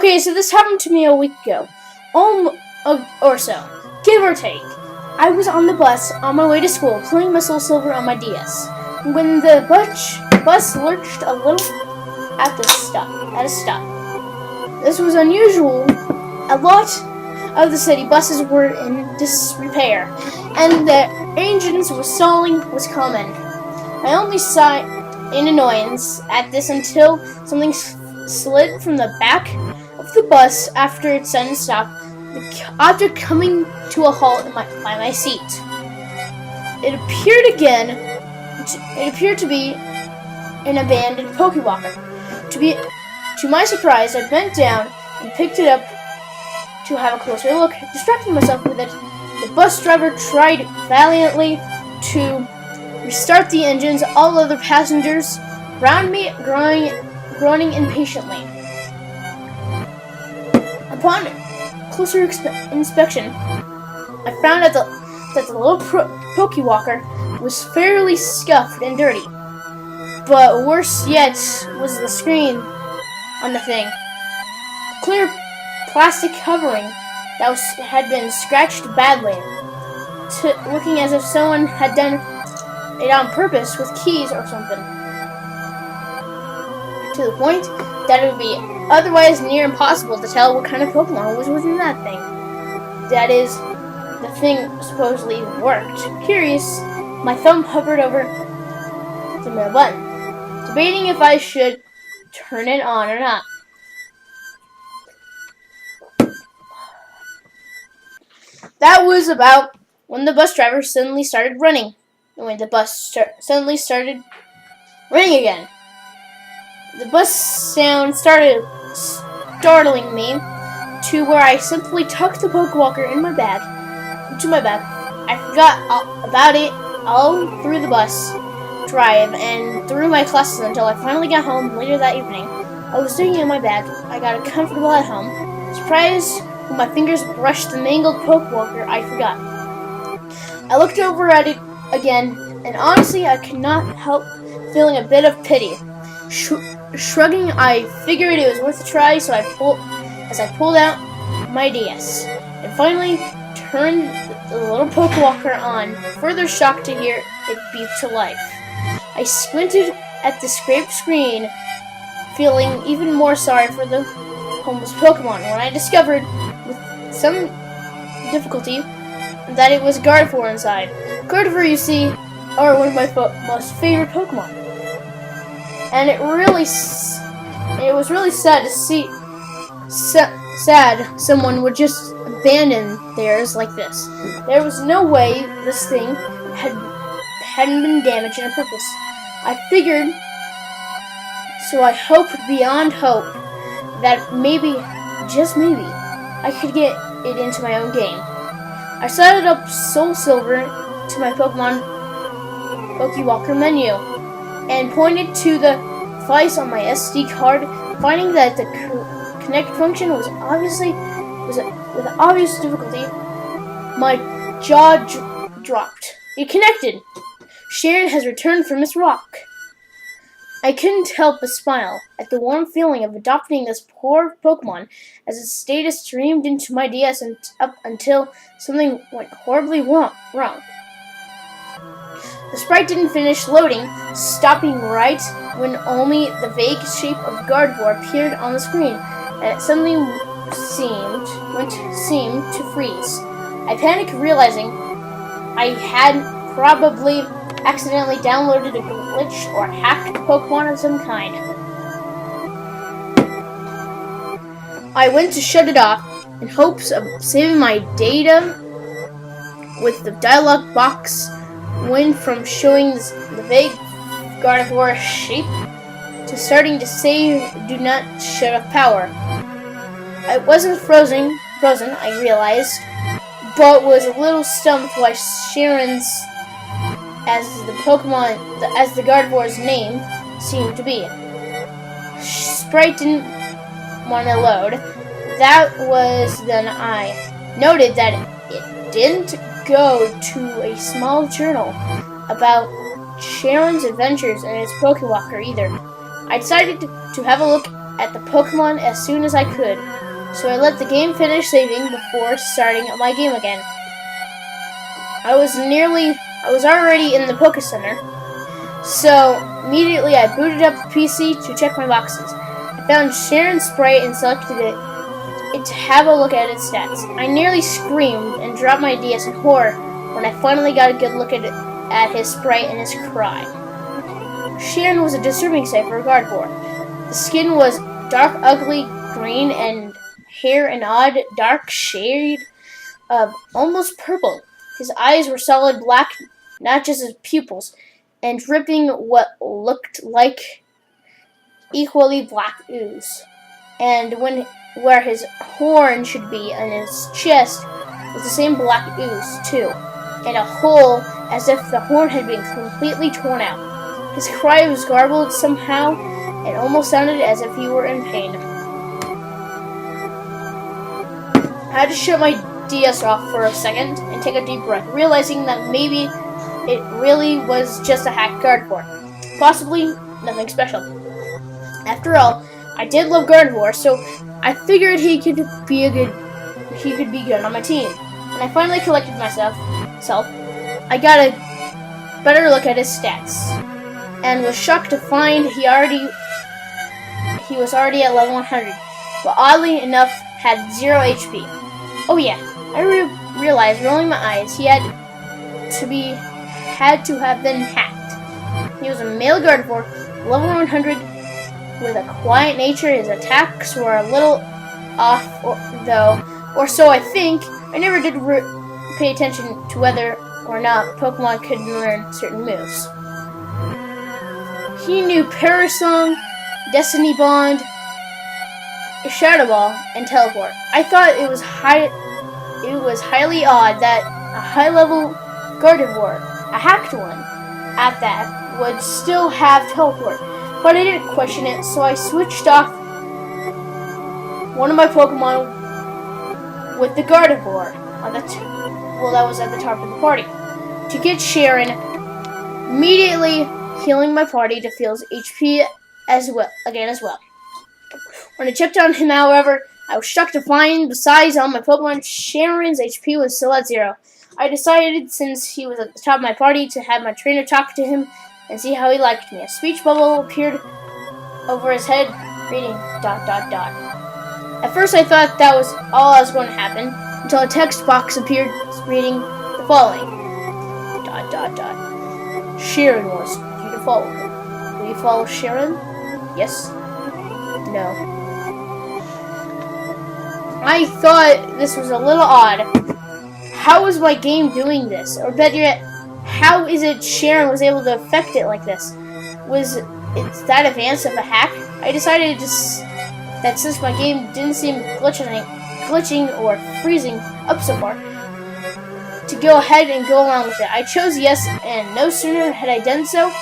Okay, so this happened to me a week ago. Or so. Give or take. I was on the bus on my way to school playing my Soul Silver on my DS. When the bus lurched a little at a stop. This was unusual. A lot of the city buses were in disrepair, and the engines were stalling was common. I only sighed in annoyance at this until something slid from the back of the bus after its sudden stop, the object coming to a halt by my seat. It appeared to be an abandoned Pokewalker. To my surprise, I bent down and picked it up to have a closer look. Distracting myself with it, the bus driver tried valiantly to restart the engines. All other passengers around me groaning impatiently. Upon closer inspection, I found out that the little Pokewalker was fairly scuffed and dirty. But worse yet was the screen on the thing. Clear plastic covering that had been scratched badly, looking as if someone had done it on purpose with keys or something. To the point that it would be otherwise near impossible to tell what kind of Pokemon was within that thing. That is, the thing supposedly worked. Curious, my thumb hovered over the middle button, debating if I should turn it on or not. That was about when the bus driver suddenly started running. And when the bus suddenly started running again. The bus sound started startling me to where I simply tucked the Pokewalker into my bag. I forgot about it all through the bus drive and through my classes until I finally got home later that evening. I was digging in my bag. I got comfortable at home. Surprised when my fingers brushed the mangled Pokewalker I forgot. I looked over at it again, and honestly, I could not help feeling a bit of pity. Shrugging, I figured it was worth a try, so I pulled out my DS and finally turned the little Pokewalker on, further shocked to hear it beep to life. I squinted at the scraped screen, feeling even more sorry for the homeless Pokemon when I discovered, with some difficulty, that it was Gardevoir inside. Gardevoir, you see, are one of my most favorite Pokemon. And it was really sad to see someone would just abandon theirs like this. There was no way this thing hadn't been damaged on purpose. I figured, so I hoped beyond hope that maybe, just maybe, I could get it into my own game. I started up Soul Silver to my Pokewalker menu and pointed to the device on my SD card, finding that the connect function was with obvious difficulty. My jaw dropped. It connected. Charon has returned from Miss Rock. I couldn't help but smile at the warm feeling of adopting this poor Pokemon as its data streamed into my DS and up until something went horribly wrong. The sprite didn't finish loading, stopping right when only the vague shape of Gardevoir appeared on the screen, and it suddenly seemed to freeze. I panicked, realizing I had probably accidentally downloaded a glitch or hacked Pokemon of some kind. I went to shut it off in hopes of saving my data, with the dialog box went from showing the vague Gardevoir shape to starting to say do not shut off power. I wasn't frozen, I realized, but was a little stumped why Charon's as the Gardevoir's name seemed to be. Sprite didn't want to load. That was then I noted that it didn't go to a small journal about Charon's adventures and its Pokewalker either. I decided to have a look at the Pokemon as soon as I could, so I let the game finish saving before starting my game again. I was already in the Poké Center, so immediately I booted up the PC to check my boxes. I found Charon's sprite and selected it to have a look at its stats. I nearly screamed and dropped my DS in horror when I finally got a good look at his sprite and his cry. Charon was a disturbing sight for a Gardevoir. The skin was dark, ugly green, and hair an odd, dark shade of almost purple. His eyes were solid black, not just his pupils, and dripping what looked like equally black ooze. And where his horn should be on his chest was the same black ooze, too, and a hole as if the horn had been completely torn out. His cry was garbled somehow and almost sounded as if he were in pain. I had to shut my DS off for a second and take a deep breath, realizing that maybe it really was just a hacked Gardevoir. Possibly nothing special. After all, I did love Gardevoir, so I figured he could be good on my team. When I finally collected myself, I got a better look at his stats, and was shocked to find he was already at level 100, but oddly enough had 0 HP. Oh yeah, I realized, rolling my eyes, he had to have been hacked. He was a male Gardevoir, level 100, with a quiet nature. His attacks were a little off, or so I think. I never did pay attention to whether or not Pokemon could learn certain moves. He knew Parasong, Destiny Bond, Shadow Ball, and Teleport. I thought it was highly odd that a high-level Gardevoir, a hacked one at that, would still have Teleport. But I didn't question it, so I switched off one of my Pokemon with the Gardevoir that was at the top of the party to get Charon, immediately healing my party to feel his HP as well. When I checked on him, however, I was shocked to find, besides all my Pokemon, Charon's HP was still at 0. I decided, since he was at the top of my party, to have my trainer talk to him and see how he liked me. A speech bubble appeared over his head, reading ... At first I thought that was all that was going to happen, until a text box appeared reading the following ... Charon wants you to follow him. Will you follow Charon? Yes? No. I thought this was a little odd. How is my game doing this? Or better yet, how is it Charon was able to affect it like this? Was it that advanced of a hack? I decided that since my game didn't seem glitching or freezing up so far, to go ahead and go along with it. I chose yes, and no sooner had I done so,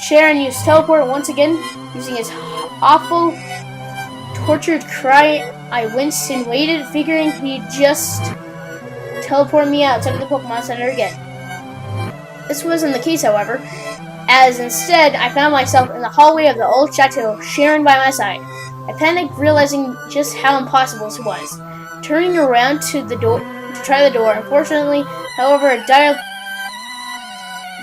Charon used Teleport once again, using his awful, tortured cry. I winced and waited, figuring he'd just teleport me outside of the Pokemon Center again. This wasn't the case, however, as instead I found myself in the hallway of the old chateau, Charon by my side. I panicked, realizing just how impossible this was. Turning around to try the door, unfortunately, however, a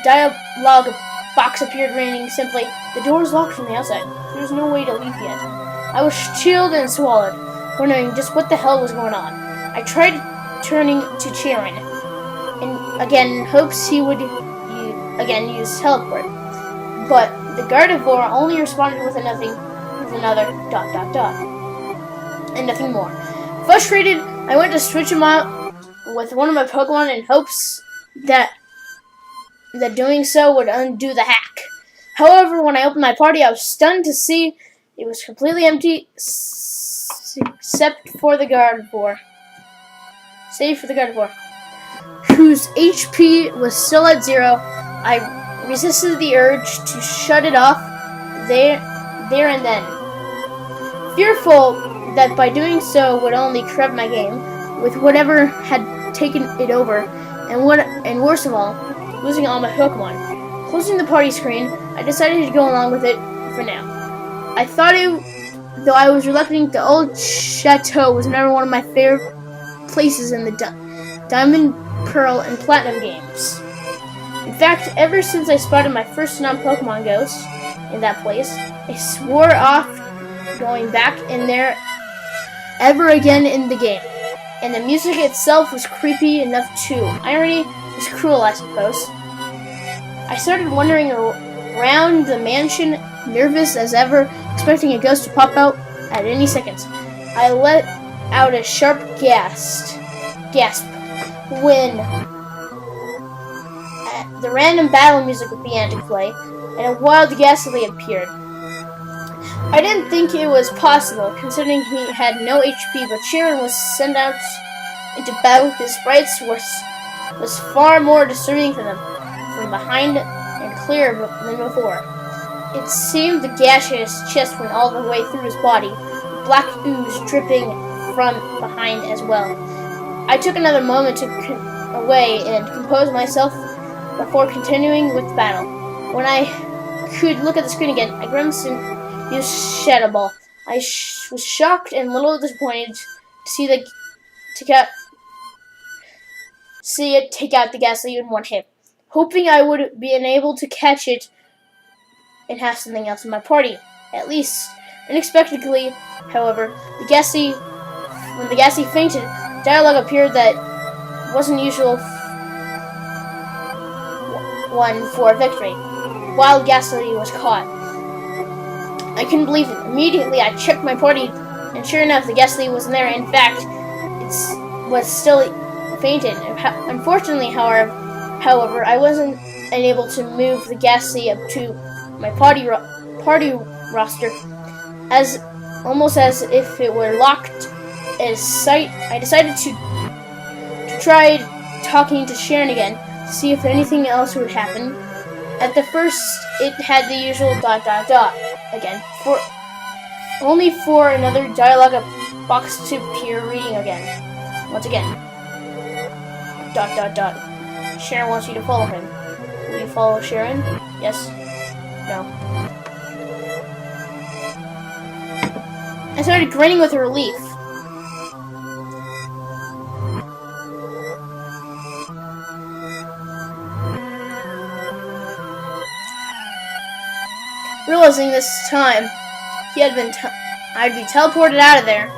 dialogue box appeared reading simply, "The door is locked from the outside. There's no way to leave yet." I was chilled and swallowed, wondering just what the hell was going on. I tried turning to Charon, and again in hopes he would again use Teleport, but the Gardevoir only responded with another ... and nothing more. Frustrated, I went to switch him out with one of my Pokemon in hopes that doing so would undo the hack. However, when I opened my party, I was stunned to see it was completely empty, except for the Gardevoir. Save for the Gardevoir, whose HP was still at 0. I resisted the urge to shut it off there and then, fearful that by doing so would only corrupt my game with whatever had taken it over, and worst of all, losing all my Pokemon. Closing the party screen, I decided to go along with it for now. I thought though I was reluctant, the old chateau was never one of my favorite places in the Diamond, Pearl, and Platinum games. In fact, ever since I spotted my first non-Pokemon ghost in that place, I swore off going back in there ever again in the game. And the music itself was creepy enough too. Irony was cruel, I suppose. I started wandering around the mansion, nervous as ever, expecting a ghost to pop out at any second. I let out a sharp gasp when the random battle music began to play, and a wild Ghastly appeared. I didn't think it was possible, considering he had no HP, but Charon was sent out into battle. His sprites was far more disturbing from behind and clearer than before. It seemed to gash his chest went all the way through his body, black ooze dripping from behind as well. I took another moment to away and compose myself before continuing with the battle. When I could look at the screen again, I grimaced and used Shadow Ball. I was shocked and a little disappointed to see it take out the Ghastly in one hit, hoping I would be unable to catch it and have something else in my party. At least, unexpectedly, however, when the Ghastly fainted, dialogue appeared that wasn't usual one for victory. Wild Ghastly was caught. I couldn't believe it. Immediately, I checked my party, and sure enough, the Ghastly wasn't there. In fact, it was still fainted. Unfortunately, however, I wasn't unable to move the Ghastly up to my party roster, almost as if it were locked in sight. I decided to try talking to Charon again to see if anything else would happen. At the first, it had the usual ... again, only for another dialogue box to appear reading again. Once again. ... Charon wants you to follow him. Will you follow Charon? Yes? No. I started grinning with relief. Realizing this time I'd be teleported out of there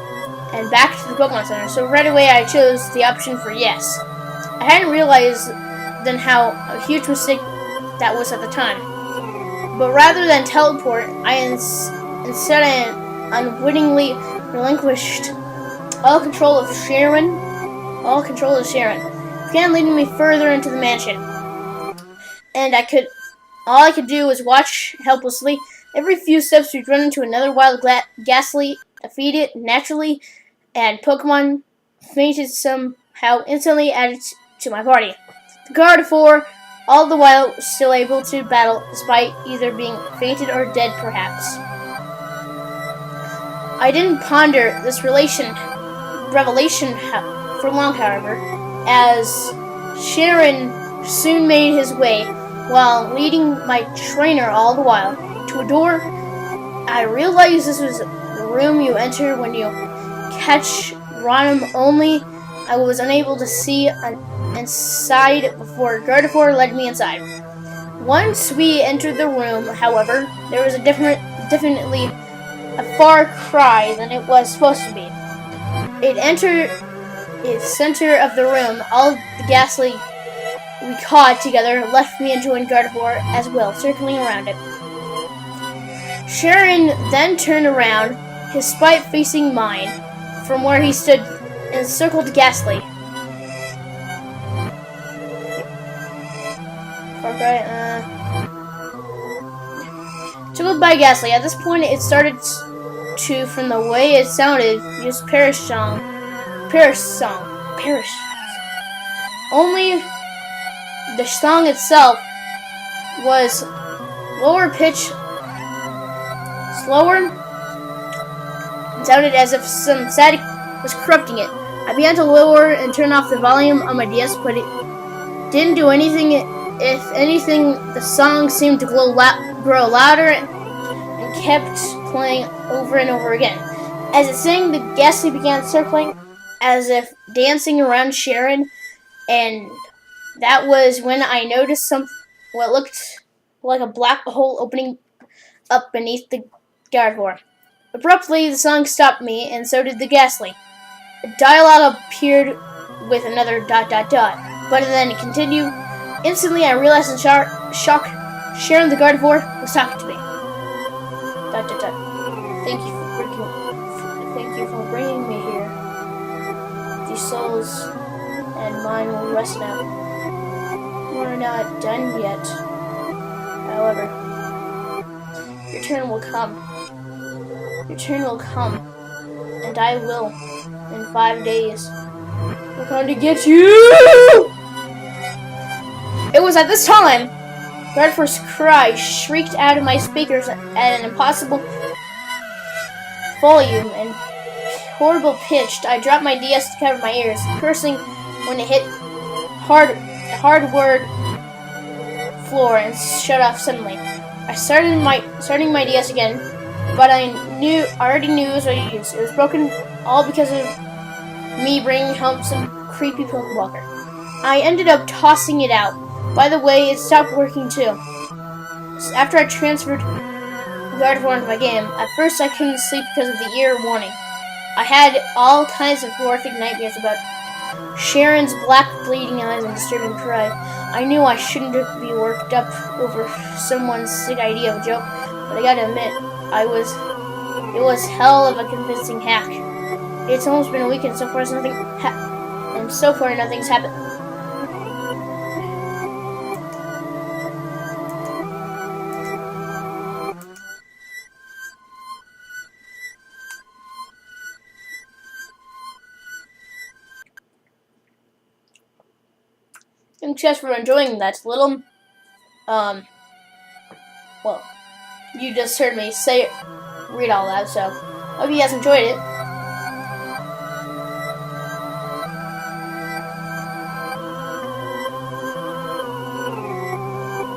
and back to the Pokemon Center, so right away I chose the option for yes. I hadn't realized then how a huge mistake that was at the time. But rather than teleport, I instead unwittingly relinquished all control of Charon. Began leading me further into the mansion, and all I could do was watch helplessly. Every few steps we'd run into another wild Ghastly, defeat it naturally, and Pokemon fainted somehow instantly added to my party. The Gardevoir, all the while still able to battle despite either being fainted or dead perhaps. I didn't ponder this revelation for long, however, as Charon soon made his way, while leading my trainer all the while, to a door. I realized this was the room you enter when you catch Rotom, only I was unable to see inside before Gardevoir led me inside. Once we entered the room, however, there was definitely a far cry than it was supposed to be. It entered its center of the room. All the Ghastly we caught together left me and joined Gardevoir as well, circling around it. Charon then turned around, his spite facing mine, from where he stood, and circled Ghastly. Tickled by Ghastly. At this point, it started to, from the way it sounded, use Parish song. Only the song itself was lower pitch, slower, and sounded as if some static was corrupting it. I began to lower and turn off the volume on my DS, but it didn't do anything. If anything, the song seemed to grow louder and kept playing over and over again. As it sang, the ghastly began circling as if dancing around Charon, and that was when I noticed what looked like a black hole opening up beneath the gargoyle. Abruptly, the song stopped me, and so did the ghastly. A dialogue appeared with another ... but then it continued. Instantly, I realized in shock, Sharon the gardevoir was talking to me. ... Thank you for bringing me here. These souls and mine will rest now. We're not done yet. However, your turn will come. Your turn will come, and I will, in 5 days, will come to get you! It was at this time, Redford's cry shrieked out of my speakers at an impossible volume and horrible pitch. I dropped my DS to cover my ears, cursing when it hit hardwood floor and shut off suddenly. I starting my DS again, but I already knew it was what I used. It was broken all because of me bringing home some creepy Pokewalker. I ended up tossing it out. By the way, it stopped working too. After I transferred Gardevoir into my game, at first I couldn't sleep because of the ear warning. I had all kinds of horrific nightmares about Sharon's black bleeding eyes and disturbing cry. I knew I shouldn't be worked up over someone's sick idea of a joke, but I gotta admit, it was hell of a convincing hack. It's almost been a week and so far nothing's happened. Thanks guys for enjoying that little, well, you just heard me read all that, so hope you guys enjoyed it.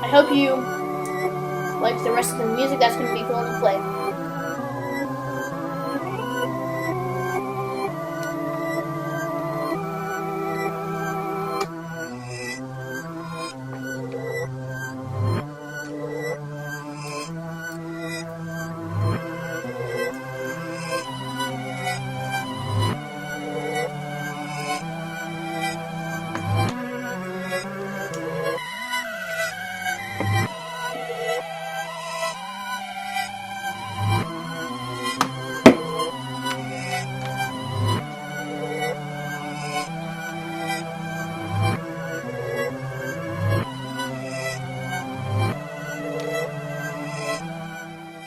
I hope you like the rest of the music that's going to be going to play.